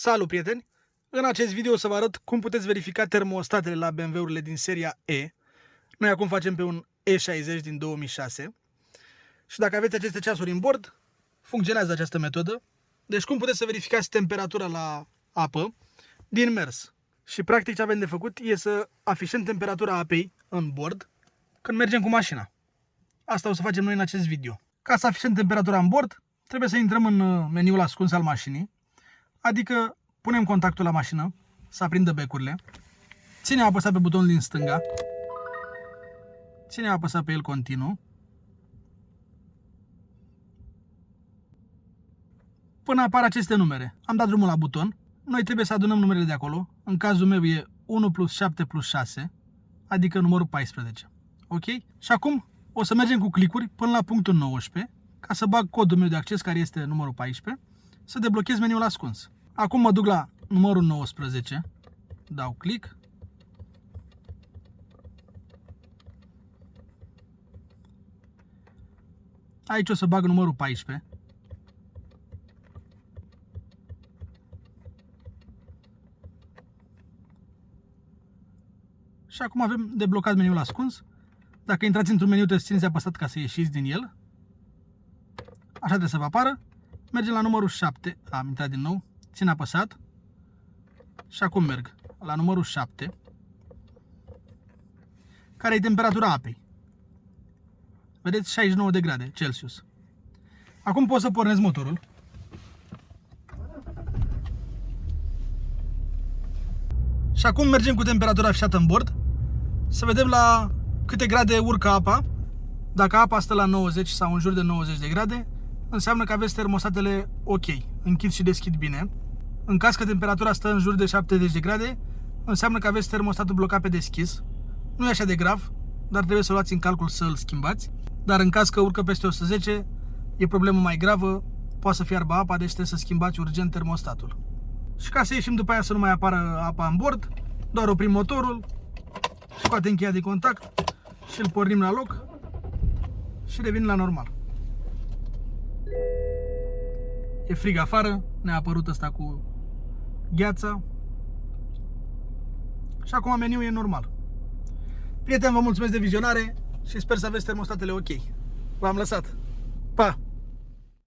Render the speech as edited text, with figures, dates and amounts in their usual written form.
Salut, prieteni! În acest video o să vă arăt cum puteți verifica termostatele la BMW-urile din seria E. Noi acum facem pe un E60 din 2006. Și dacă aveți aceste ceasuri în bord, funcționează această metodă. Deci cum puteți să verificați temperatura la apă din mers. Și practic ce avem de făcut e să afișăm temperatura apei în bord când mergem cu mașina. Asta o să facem noi în acest video. Ca să afișăm temperatura în bord, trebuie să intrăm în meniul ascuns al mașinii. Adică punem contactul la mașină, să aprindă becurile, ținem apăsat pe butonul din stânga, ținem apăsat pe el continuu, până apar aceste numere. Am dat drumul la buton, noi trebuie să adunăm numerele de acolo, în cazul meu e 1 plus 7 plus 6, adică numărul 14. Ok? Și acum o să mergem cu clicuri până la punctul 19, ca să bag codul meu de acces, care este numărul 14, să deblochez meniul ascuns. Acum mă duc la numărul 19, dau click. Aici o să bag numărul 14. Și acum avem deblocat meniul ascuns. Dacă intrați într-un meniu, trebuie să țineți apăsat ca să ieșiți din el. Așa trebuie să vă apară. Mergem la numărul 7. Am intrat din nou. Țin apăsat. Și acum merg la numărul 7. Care e temperatura apei. Vedeți? 69 de grade Celsius. Acum pot să pornesc motorul. Și acum mergem cu temperatura afișată în bord. Să vedem la câte grade urcă apa. Dacă apa stă la 90 sau în jur de 90 de grade, înseamnă că aveți termostatele ok. Închid și deschid bine. În caz că temperatura stă în jur de 70 de grade, înseamnă că aveți termostatul blocat pe deschis. Nu e așa de grav, dar trebuie să luați în calcul să îl schimbați. Dar în caz că urcă peste 110, e problemă mai gravă, poate să fiarbă apa, deci trebuie să schimbați urgent termostatul. Și ca să ieșim după aia să nu mai apară apa în bord, doar oprim motorul, scoatem cheia de contact și îl pornim la loc și revin la normal. E frig afară, ne-a apărut ăsta cu gheața. Și acum meniul e normal. Prieteni, vă mulțumesc de vizionare și sper să aveți termostatele ok. V-am lăsat. Pa!